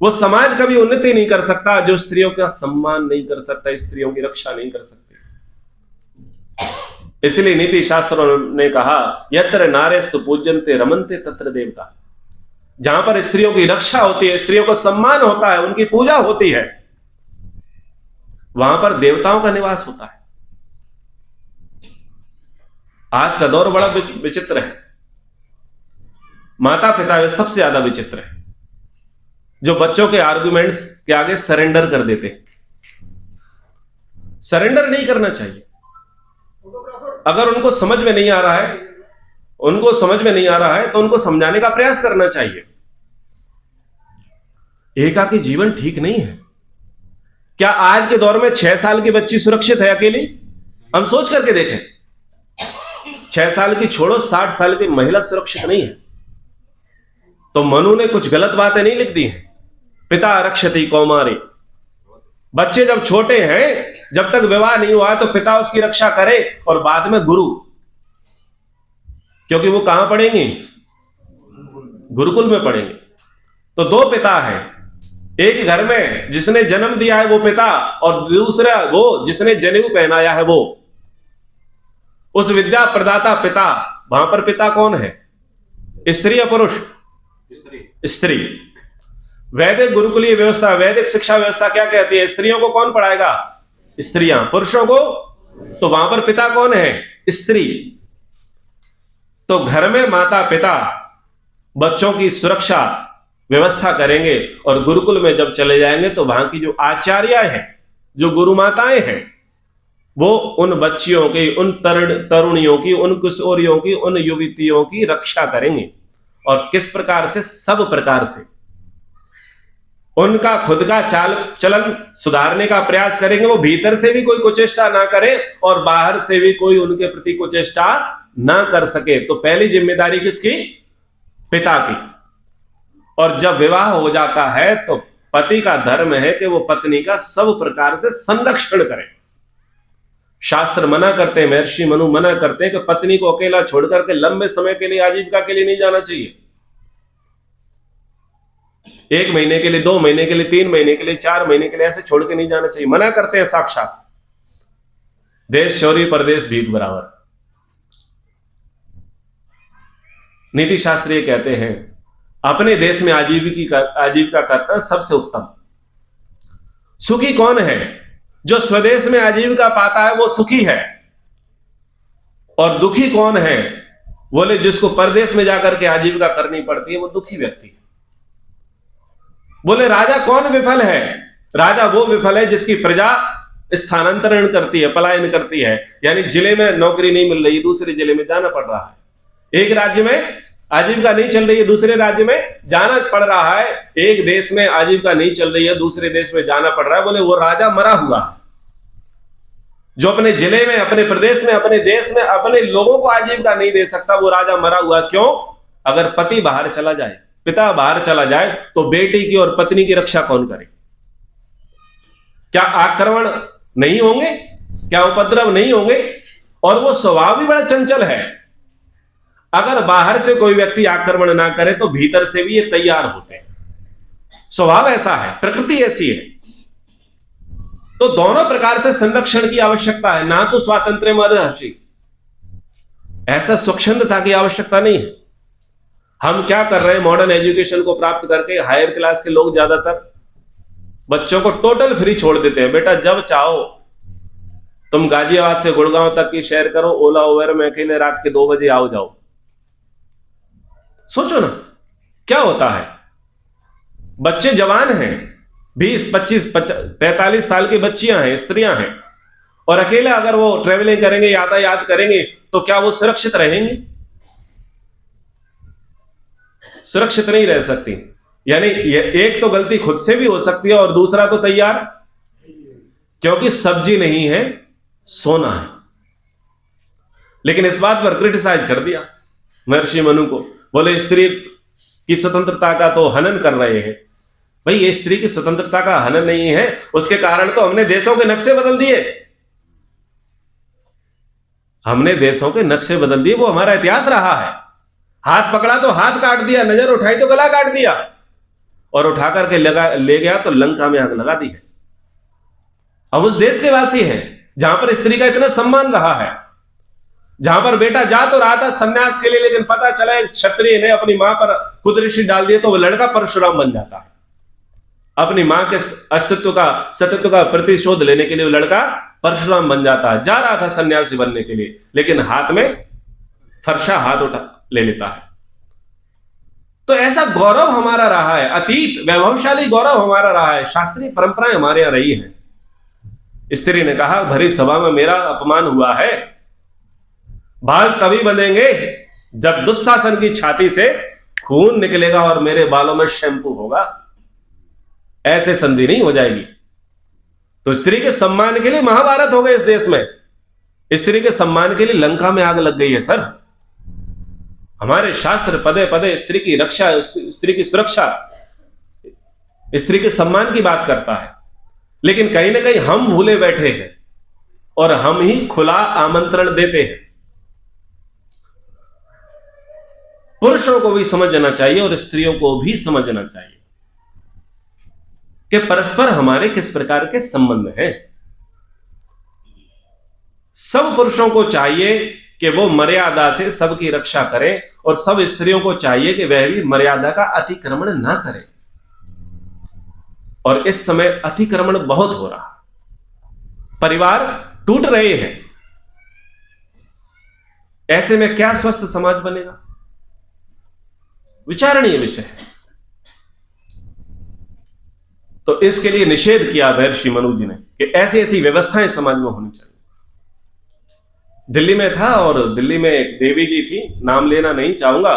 S1: वो समाज कभी उन्नति नहीं कर सकता जो स्त्रियों का सम्मान नहीं कर सकता, स्त्रियों की रक्षा नहीं कर सकते। इसलिए नीति शास्त्रों ने कहा, यत्र नारेस्तु पूज्यन्ते रमन्ते तत्र देवता। जहां पर स्त्रियों की रक्षा होती है, स्त्रियों को सम्मान होता है, उनकी पूजा होती है, वहां पर देवताओं का निवास होता है। आज का दौर बड़ा विचित्र है। माता पिता वे सबसे ज्यादा विचित्र है, जो बच्चों के आर्गुमेंट्स के आगे सरेंडर कर देते हैं। सरेंडर नहीं करना चाहिए। अगर उनको समझ में नहीं आ रहा है, तो उनको समझाने का प्रयास करना चाहिए। एकाकी जीवन ठीक नहीं है। क्या आज के दौर में 6 साल की बच्ची सुरक्षित है अकेली? हम सोच करके देखें। 6 साल की छोड़ो, 60 साल की महिला सुरक्षित नहीं है। तो मनु ने कुछ गलत बातें नहीं लिख दी हैं। पिता रक्षति कौमारे। बच्चे जब छोटे हैं, जब तक विवाह नहीं हुआ तो पिता उसकी रक्षा करे, और बाद में गुरु, क्योंकि वो कहां पढ़ेंगे? गुरुकुल में पढ़ेंगे। तो दो पिता हैं, एक घर में जिसने जन्म दिया है वो पिता, और दूसरा वो जिसने जनेऊ पहनाया है वो, उस विद्या प्रदाता पिता। वहां पर पिता कौन है? स्त्री या पुरुष? स्त्री। वैदिक गुरुकुलीय व्यवस्था, वैदिक शिक्षा व्यवस्था क्या कहती है? स्त्रियों को कौन पढ़ाएगा? स्त्रियां। पुरुषों को? तो वहां पर पिता कौन है? स्त्री। तो घर में माता पिता बच्चों की सुरक्षा व्यवस्था करेंगे, और गुरुकुल में जब चले जाएंगे तो वहां की जो आचार्य हैं, जो गुरु माताएं हैं, वो उन बच्चियों की, उन तरुणियों की, उन किशोरियों की, उन युवतियों की रक्षा करेंगे। और किस प्रकार से? सब प्रकार से उनका खुद का चाल चलन सुधारने का प्रयास करेंगे। वो भीतर से भी कोई कुचेष्टा ना करे और बाहर से भी कोई उनके प्रति कुचेष्टा ना कर सके। तो पहली जिम्मेदारी किसकी? पिता की। और जब विवाह हो जाता है तो पति का धर्म है कि वो पत्नी का सब प्रकार से संरक्षण करे। शास्त्र मना करते हैं, महर्षि मनु मना करते हैं कि पत्नी को अकेला छोड़कर के लंबे समय के लिए, आजीविका के लिए नहीं जाना चाहिए। 1 महीने के लिए, 2 महीने के लिए, 3 महीने के लिए, 4 महीने के लिए ऐसे छोड़ के नहीं जाना चाहिए। मना करते हैं साक्षात। देश चोरी परदेश भीख बराबर। नीति शास्त्री कहते हैं अपने देश में आजीविका करना सबसे उत्तम। सुखी कौन है? जो स्वदेश में आजीविका पाता है वो सुखी है। और दुखी कौन है? बोले जिसको परदेश में जाकर के आजीविका करनी पड़ती है वो दुखी व्यक्ति है। बोले राजा कौन विफल है? राजा वो विफल है जिसकी प्रजा स्थानांतरण करती है, पलायन करती है, यानी जिले में नौकरी नहीं मिल रही, दूसरे जिले में जाना पड़ रहा है। एक राज्य में आजीविका नहीं चल रही है, दूसरे राज्य में जाना पड़ रहा है। एक देश में आजीविका नहीं चल रही है, दूसरे देश में जाना पड़ रहा है। बोले वो राजा मरा हुआ है जो अपने जिले में, अपने प्रदेश में, अपने देश में अपने लोगों को आजीविका नहीं दे सकता। वो राजा मरा हुआ। क्यों? अगर पति बाहर चला जाए, पिता बाहर चला जाए, तो बेटी की और पत्नी की रक्षा कौन करे? क्या आक्रमण नहीं होंगे? क्या उपद्रव नहीं होंगे? और वो स्वभाव भी बड़ा चंचल है। अगर बाहर से कोई व्यक्ति आक्रमण ना करे तो भीतर से भी ये तैयार होते हैं। स्वभाव ऐसा है, प्रकृति ऐसी है। तो दोनों प्रकार से संरक्षण की आवश्यकता है। ना तो स्वातंत्र्य महर्षि, ऐसा स्वच्छंदता की आवश्यकता नहीं है। हम क्या कर रहे हैं? मॉडर्न एजुकेशन को प्राप्त करके हायर क्लास के लोग ज्यादातर बच्चों को टोटल फ्री छोड़ देते हैं। बेटा जब चाहो तुम गाजियाबाद से गुड़गांव तक की शेयर करो, ओला उबर में अकेले रात के 2 बजे आओ जाओ। सोचो ना क्या होता है। बच्चे जवान हैं, 20, 25, 45 साल की बच्चियां हैं, स्त्रियां हैं, और अकेले अगर वो ट्रेवलिंग करेंगे, यातायात करेंगे, तो क्या वो सुरक्षित रहेंगी? सुरक्षित नहीं रह सकती। यानी एक तो गलती खुद से भी हो सकती है और दूसरा तो तैयार, क्योंकि सब्जी नहीं है, सोना है। लेकिन इस बात पर क्रिटिसाइज कर दिया महर्षि मनु को। बोले स्त्री की स्वतंत्रता का तो हनन कर रहे हैं। भाई ये स्त्री की स्वतंत्रता का हनन नहीं है, उसके कारण तो हमने देशों के नक्शे बदल दिए। हमने देशों के नक्शे बदल दिए, वो हमारा इतिहास रहा है। हाथ पकड़ा तो हाथ काट दिया, नजर उठाई तो गला काट दिया, और उठा करके ले गया तो लंका में आग लगा दी है। अब उस देश के वासी हैं जहां पर स्त्री का इतना सम्मान रहा है, जहां पर बेटा जा तो रहा था संन्यास के लिए, लेकिन पता चला एक क्षत्रिय ने अपनी मां पर कुदृष्टि डाल दिए तो वो लड़का परशुराम बन जाता है। अपनी मां के अस्तित्व का, सतित्व का प्रतिशोध लेने के लिए वो लड़का परशुराम बन जाता है। जा रहा था सन्यासी बनने के लिए, लेकिन हाथ में फरसा हाथ उठा ले लेता है। तो ऐसा गौरव हमारा रहा है, अतीत वैभवशाली गौरव हमारा रहा है, शास्त्रीय परंपराएं हमारे यहां रही हैं। स्त्री ने कहा भरी सभा में मेरा अपमान हुआ है। बाल तभी बंधेंगे जब दुशासन की छाती से खून निकलेगा और मेरे बालों में शैंपू होगा। ऐसे संधि नहीं हो जाएगी। तो स्त्री के सम्मान के लिए महाभारत हो गए इस देश में। स्त्री के सम्मान के लिए लंका में आग लग गई है सर। हमारे शास्त्र पदे पदे स्त्री की रक्षा, स्त्री की सुरक्षा, स्त्री के सम्मान की बात करता है। लेकिन कहीं ना कहीं हम भूले बैठे हैं और हम ही खुला आमंत्रण देते हैं। पुरुषों को भी समझना चाहिए और स्त्रियों को भी समझना चाहिए कि परस्पर हमारे किस प्रकार के संबंध हैं। सब पुरुषों को चाहिए कि वो मर्यादा से सबकी रक्षा करें और सब स्त्रियों को चाहिए कि वह भी मर्यादा का अतिक्रमण ना करें। और इस समय अतिक्रमण बहुत हो रहा, परिवार टूट रहे हैं। ऐसे में क्या स्वस्थ समाज बनेगा? विचारणीय विषय है। तो इसके लिए निषेध किया महर्षि मनु जी ने कि ऐसी ऐसी व्यवस्थाएं समाज में होनी चाहिए। दिल्ली में था और दिल्ली में एक देवी जी थी, नाम लेना नहीं चाहूंगा,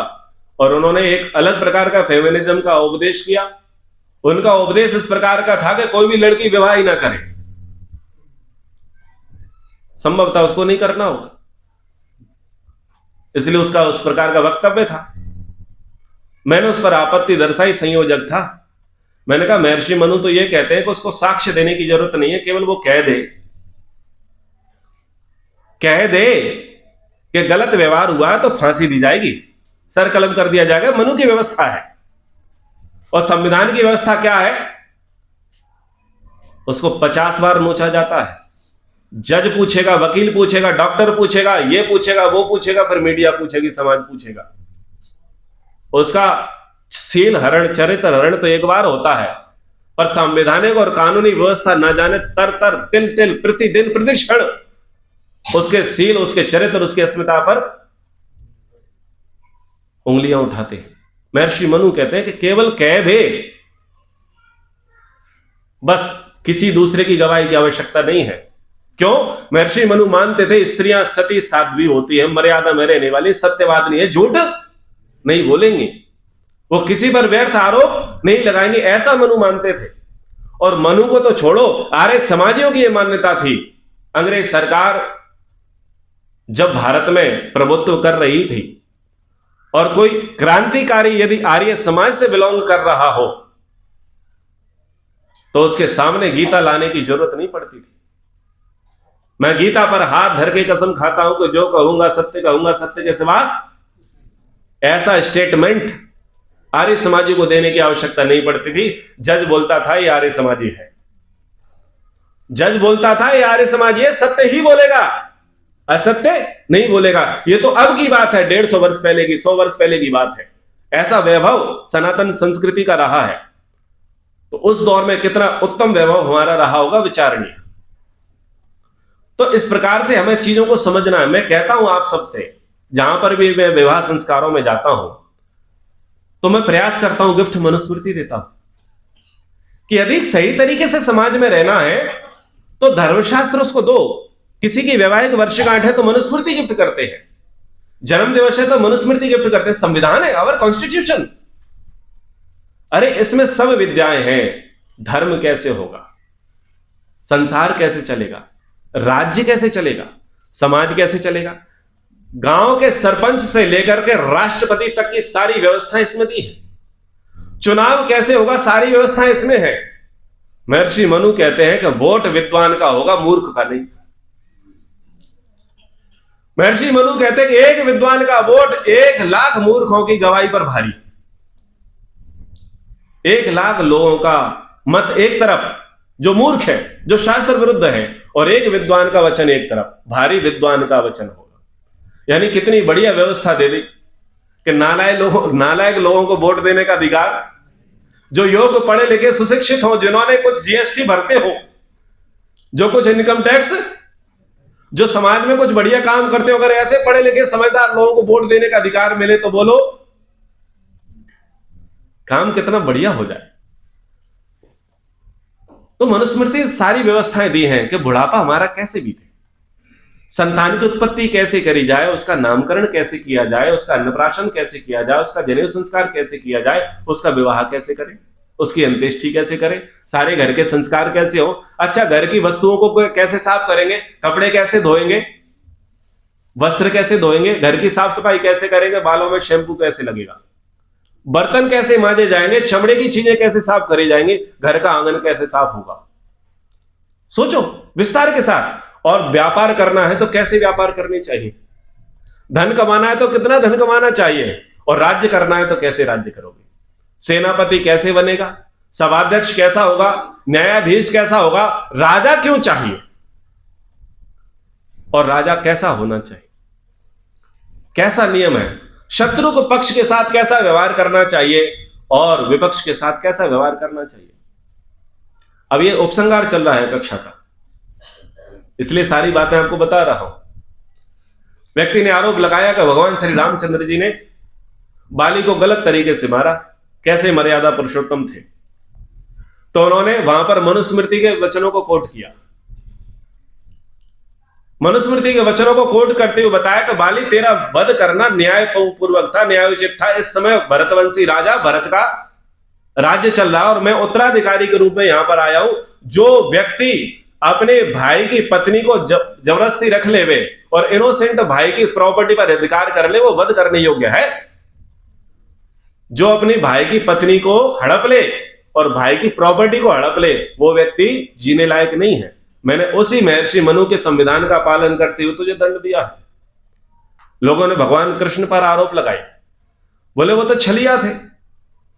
S1: और उन्होंने एक अलग प्रकार का फेमिनिज्म का उपदेश किया। उनका उपदेश इस प्रकार का था कि कोई भी लड़की विवाह ही ना करे, संभवतः उसको नहीं करना होगा, इसलिए उसका उस प्रकार का वक्तव्य था। मैंने उस पर आपत्ति दर्शाई, संयोजक था। मैंने कहा महर्षि मनु तो ये कहते हैं कि उसको साक्ष्य देने की जरूरत नहीं है, केवल वो कह दे कि गलत व्यवहार हुआ तो फांसी दी जाएगी, सर कलम कर दिया जाएगा। मनु की व्यवस्था है। और संविधान की व्यवस्था क्या है? उसको 50 बार नोचा जाता है। जज पूछेगा, वकील पूछेगा, डॉक्टर पूछेगा, ये पूछेगा, वो पूछेगा, फिर मीडिया पूछेगी, समाज पूछेगा। उसका शील हरण, चरित्र हरण तो एक बार होता है, पर संवैधानिक और कानूनी व्यवस्था न जाने तर तर, तिल तिल, प्रतिदिन, प्रतिक्षण उसके शील, उसके चरित्र, उसकी अस्मिता पर उंगलियां उठाते हैं। महर्षि मनु कहते हैं कि केवल कह दे, बस, किसी दूसरे की गवाही की आवश्यकता नहीं है। क्यों? महर्षि मनु मानते थे स्त्रियां सती साध्वी होती है, मर्यादा में रहने वाली, सत्यवाद नहीं है, झूठ नहीं बोलेंगे, वो किसी पर व्यर्थ आरोप नहीं लगाएंगे, ऐसा मनु मानते थे। और मनु को तो छोड़ो, आर्य समाजियों की यह मान्यता थी। अंग्रेज सरकार जब भारत में प्रभुत्व कर रही थी और कोई क्रांतिकारी यदि आर्य समाज से बिलोंग कर रहा हो तो उसके सामने गीता लाने की जरूरत नहीं पड़ती थी। मैं गीता पर हाथ धर के कसम खाता हूं कि जो कहूंगा सत्य के सिवा, ऐसा स्टेटमेंट आर्य समाजी को देने की आवश्यकता नहीं पड़ती थी। जज बोलता था ये आर्य समाजी है, जज बोलता था ये आर्य समाजी है, सत्य ही बोलेगा, असत्य नहीं बोलेगा। ये तो अब की बात है, 150 वर्ष पहले की, 100 वर्ष पहले की बात है। ऐसा वैभव सनातन संस्कृति का रहा है। तो उस दौर में कितना उत्तम वैभव हमारा रहा होगा, विचारणीय। तो इस प्रकार से हमें चीजों को समझना है। मैं कहता हूं आप सबसे, जहां पर भी मैं विवाह संस्कारों में जाता हूं तो मैं प्रयास करता हूं, गिफ्ट मनुस्मृति देता हूं कि यदि सही तरीके से समाज में रहना है तो धर्मशास्त्र उसको दो। किसी की वैवाहिक वर्षगांठ है तो मनुस्मृति गिफ्ट करते हैं, जन्म दिवस है तो मनुस्मृति गिफ्ट करते हैं। संविधान है, आवर कॉन्स्टिट्यूशन। अरे इसमें सब विद्याएं हैं। धर्म कैसे होगा, संसार कैसे चलेगा, राज्य कैसे चलेगा, समाज कैसे चलेगा, गांव के सरपंच से लेकर के राष्ट्रपति तक की सारी व्यवस्थाएं इसमें दी है। चुनाव कैसे होगा, सारी व्यवस्थाएं इसमें है। महर्षि मनु कहते हैं कि वोट विद्वान का होगा, मूर्ख का नहीं। महर्षि मनु कहते हैं कि एक विद्वान का वोट 1 लाख मूर्खों की गवाही पर भारी। 1 लाख लोगों का मत एक तरफ जो मूर्ख है, जो शास्त्र विरुद्ध है, और एक विद्वान का वचन एक तरफ, भारी विद्वान का वचन होगा। यानी कितनी बढ़िया व्यवस्था दे दी कि नालायक लोगों को वोट देने का अधिकार, जो योग्य पढ़े लिखे सुशिक्षित हो, जिन्होंने कुछ जीएसटी भरते हो, जो कुछ इनकम टैक्स, जो समाज में कुछ बढ़िया काम करते हो, अगर ऐसे पढ़े लिखे समझदार लोगों को वोट देने का अधिकार मिले तो बोलो काम कितना बढ़िया हो जाए। तो मनुस्मृति सारी व्यवस्थाएं दी हैं कि बुढ़ापा हमारा कैसे बीते, संतान की उत्पत्ति कैसे करी जाए, उसका नामकरण कैसे किया जाए, उसका अन्नप्राशन कैसे किया जाए, उसका जनेऊ संस्कार कैसे किया जाए, उसका विवाह कैसे करें, उसकी अंत्येष्टि कैसे करें, सारे घर के संस्कार कैसे हो। अच्छा, घर की वस्तुओं को कैसे साफ करेंगे, कपड़े कैसे धोएंगे, वस्त्र कैसे धोएंगे, घर की साफ सफाई कैसे करेंगे, बालों में शैंपू कैसे लगेगा, बर्तन कैसे मांजे जाएंगे, चमड़े की चीजें कैसे साफ करी जाएंगी, घर का आंगन कैसे साफ होगा। सोचो विस्तार के साथ। और व्यापार करना है तो कैसे व्यापार करनी चाहिए, धन कमाना है तो कितना धन कमाना चाहिए, और राज्य करना है तो कैसे राज्य करोगे? सेनापति कैसे बनेगा? सभाध्यक्ष कैसा होगा? न्यायाधीश कैसा होगा? राजा क्यों चाहिए और राजा कैसा होना चाहिए? कैसा नियम है? शत्रु को पक्ष के साथ कैसा व्यवहार करना चाहिए और विपक्ष के साथ कैसा व्यवहार करना चाहिए? अब ये उपसंहार चल रहा है कक्षा का, इसलिए सारी बातें आपको बता रहा हूं। व्यक्ति ने आरोप लगाया कि भगवान श्री रामचंद्र जी ने बाली को गलत तरीके से मारा, कैसे मर्यादा पुरुषोत्तम थे। तो उन्होंने वहां पर मनुस्मृति के वचनों को कोट किया। मनुस्मृति के वचनों को कोट करते हुए बताया कि बाली तेरा वध करना न्याय पूर्वक था, न्यायोचित था। इस समय भरतवंशी राजा भरत का राज्य चल रहा है और मैं उत्तराधिकारी के रूप में यहां पर आया हूं। जो व्यक्ति अपने भाई की पत्नी को जबरदस्ती रख ले वे और इनोसेंट भाई की प्रॉपर्टी पर अधिकार कर ले, वो वध करने योग्य है। जो अपनी भाई की पत्नी को हड़प ले और भाई की प्रॉपर्टी को हड़प ले, वो व्यक्ति जीने लायक नहीं है। मैंने उसी महर्षि मनु के संविधान का पालन करते हुए तुझे दंड दिया है। लोगों ने भगवान कृष्ण पर आरोप लगाए, बोले वो तो छलिया थे,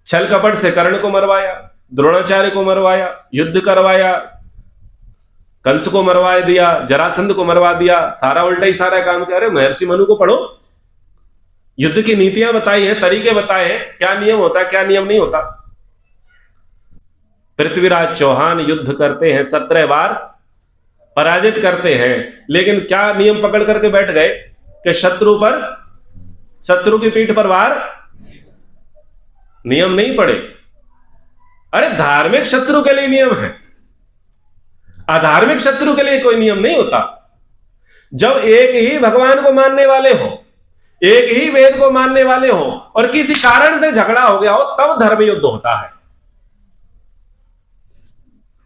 S1: छल कपट से कर्ण को मरवाया, द्रोणाचार्य को मरवाया, युद्ध करवाया, कंस को मरवा दिया, जरासंध को मरवा दिया, सारा उल्टा ही सारा काम कर रहे। महर्षि मनु को पढ़ो, युद्ध की नीतियां बताई है, तरीके बताए हैं, क्या नियम होता है क्या नियम नहीं होता। पृथ्वीराज चौहान युद्ध करते हैं, 17 बार पराजित करते हैं, लेकिन क्या नियम पकड़ करके बैठ गए कि शत्रु की पीठ पर वार, नियम नहीं पड़े। अरे धार्मिक शत्रु के लिए नियम है, अधार्मिक शत्रु के लिए कोई नियम नहीं होता। जब एक ही भगवान को मानने वाले हो, एक ही वेद को मानने वाले हो और किसी कारण से झगड़ा हो गया हो, तब धर्म युद्ध होता है।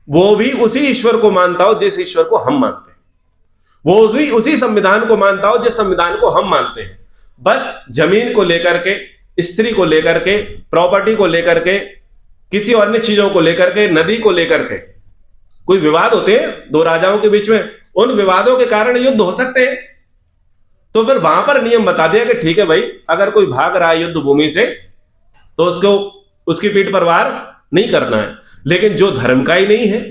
S1: वो भी उसी ईश्वर को मानता हो जिस ईश्वर को हम मानते हैं, वो भी उसी संविधान को मानता हो जिस संविधान को हम मानते हैं। बस जमीन को लेकर के, स्त्री को लेकर के, प्रॉपर्टी को लेकर के, किसी अन्य चीजों को लेकर के, नदी को लेकर के कोई विवाद होते हैं दो राजाओं के बीच में, उन विवादों के कारण युद्ध हो सकते हैं। तो फिर वहां पर नियम बता दिया कि ठीक है भाई, अगर कोई भाग रहा है युद्ध भूमि से तो उसकी पीठ पर वार नहीं करना है। लेकिन जो धर्म का ही नहीं है,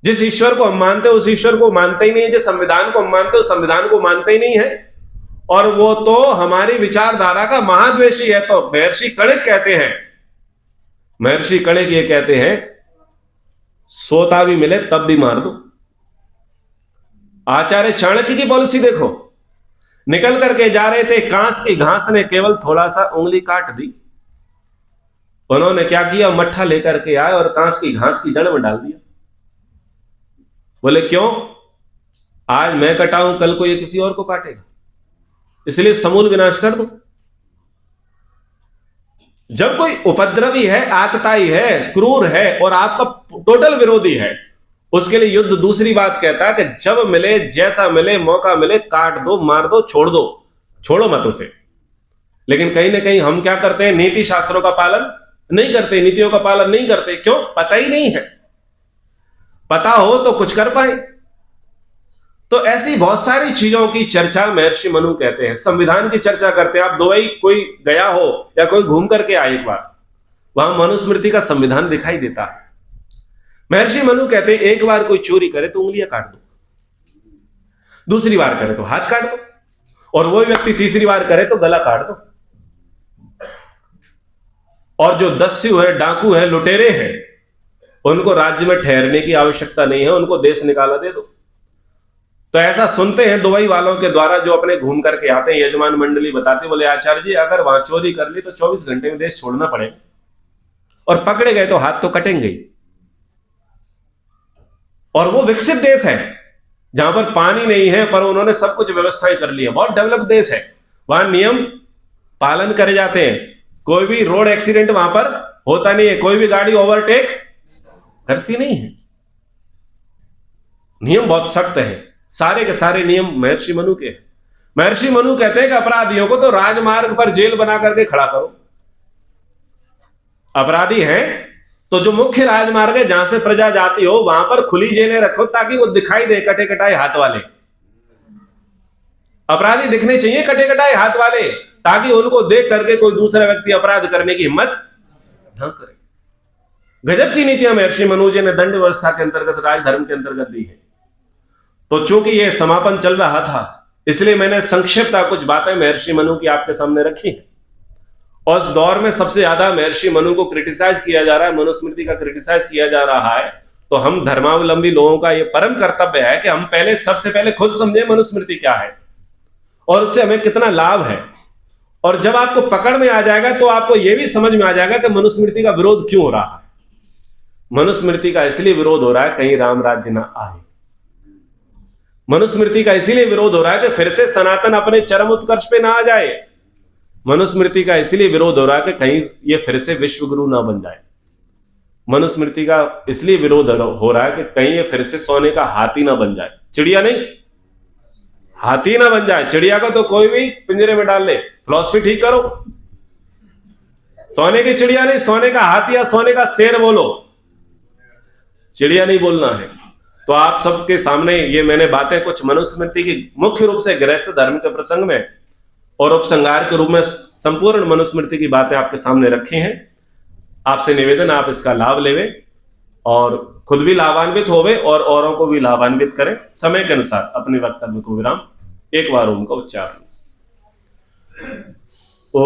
S1: जिस ईश्वर को हम मानते हैं उस ईश्वर को मानते ही नहीं है, जिस संविधान को हम मानते हैं उस संविधान को मानते ही नहीं है, और वो तो हमारी विचारधारा का महाद्वेषी है। तो महर्षि कणिक कहते हैं, महर्षि कणिक ये कहते हैं, सोता भी मिले तब भी मार दो। आचार्य चाणक्य की पॉलिसी देखो, निकल करके जा रहे थे, कांस की घास ने केवल थोड़ा सा उंगली काट दी। उन्होंने क्या किया, मट्ठा लेकर के आए और कांस की घास की जड़ में डाल दिया। बोले क्यों? आज मैं कटाऊं, कल को ये किसी और को काटेगा, इसलिए समूल विनाश कर दो। जब कोई उपद्रवी है, आतताई है, क्रूर है और आपका टोटल विरोधी है, उसके लिए युद्ध दूसरी बात कहता है कि जब मिले, जैसा मिले, मौका मिले, काट दो, मार दो, छोड़ दो, छोड़ो मत उसे। लेकिन कहीं ना कहीं हम क्या करते हैं, नीति शास्त्रों का पालन नहीं करते, नीतियों का पालन नहीं करते। क्यों? पता ही नहीं है। पता हो तो कुछ कर पाए। तो ऐसी बहुत सारी चीजों की चर्चा महर्षि मनु कहते हैं। संविधान की चर्चा करते हैं। आप दुबई कोई गया हो या कोई घूम करके आए एक बार, वहां मनुस्मृति का संविधान दिखाई देता है। महर्षि मनु कहते हैं एक बार कोई चोरी करे तो उंगलियां काट दो, दूसरी बार करे तो हाथ काट दो, और वही व्यक्ति तीसरी बार करे तो गला काट दो। और जो दस्यु है, डाकू है, लुटेरे हैं, उनको राज्य में ठहरने की आवश्यकता नहीं है, उनको देश निकाला दे दो। तो ऐसा सुनते हैं दुबई वालों के द्वारा, जो अपने घूम करके आते हैं, यजमान मंडली बताते, बोले आचार्य जी अगर वहां चोरी कर ली तो 24 घंटे में देश छोड़ना पड़ेगा, और पकड़े गए तो हाथ तो कटेंगे ही। और वो विकसित देश है जहां पर पानी नहीं है, पर उन्होंने सब कुछ व्यवस्थाएं कर ली है। बहुत डेवलप देश है, वहां नियम पालन करे जाते हैं। कोई भी रोड एक्सीडेंट वहां पर होता नहीं है, कोई भी गाड़ी ओवरटेक करती नहीं है। नियम बहुत सख्त है, सारे के सारे नियम महर्षि मनु के हैं। महर्षि मनु कहते हैं कि अपराधियों को तो राजमार्ग पर जेल बना करके खड़ा करो। अपराधी हैं तो जो मुख्य राजमार्ग है जहां से प्रजा जाती हो, वहां पर खुली जेलें रखो ताकि वो दिखाई दे कटे कटाए हाथ वाले। अपराधी दिखने चाहिए कटे कटाए हाथ वाले, ताकि उनको देख करके कोई दूसरा व्यक्ति अपराध करने की हिम्मत न करे। गजब की नीतियां महर्षि मनु जी ने दंड व्यवस्था के अंतर्गत, राजधर्म के अंतर्गत दी है। तो चूंकि यह समापन चल रहा था, इसलिए मैंने संक्षिप्त कुछ बातें महर्षि मनु की आपके सामने रखी हैं। और इस दौर में सबसे ज्यादा महर्षि मनु को क्रिटिसाइज किया जा रहा है, मनुस्मृति का क्रिटिसाइज किया जा रहा है। तो हम धर्मावलंबी लोगों का यह परम कर्तव्य है कि हम सबसे पहले खुद समझे मनुस्मृति क्या है और उससे हमें कितना लाभ है। और जब आपको पकड़ में आ जाएगा तो आपको यह भी समझ में आ जाएगा कि मनुस्मृति का विरोध क्यों हो रहा है। मनुस्मृति का इसलिए विरोध हो रहा है कहीं राम राज्य ना आए। मनुस्मृति का इसीलिए विरोध हो रहा है कि फिर से सनातन अपने चरम उत्कर्ष पे ना आ जाए। मनुस्मृति का इसीलिए विरोध हो रहा है कि कहीं ये फिर से विश्व गुरु ना बन जाए। मनुस्मृति का इसलिए विरोध हो रहा है कि कहीं ये फिर से सोने का हाथी ना बन जाए। चिड़िया नहीं, हाथी ना बन जाए। चिड़िया को तो कोई भी पिंजरे में डाल ले, फिलॉसफी ठीक करो। सोने की चिड़िया नहीं, सोने का हाथी या सोने का शेर बोलो, चिड़िया नहीं बोलना है। तो आप सबके सामने ये मैंने बातें कुछ मनुस्मृति की मुख्य रूप से गृहस्थ धर्म के प्रसंग में और उपसंहार के रूप में संपूर्ण मनुस्मृति की बातें आपके सामने रखी हैं। आपसे निवेदन, आप इसका लाभ लेवे और खुद भी लाभान्वित होवे और औरों को भी लाभान्वित करें। समय के अनुसार अपने वक्तव्य को विराम। एक बार ओम का उच्चारण। ओ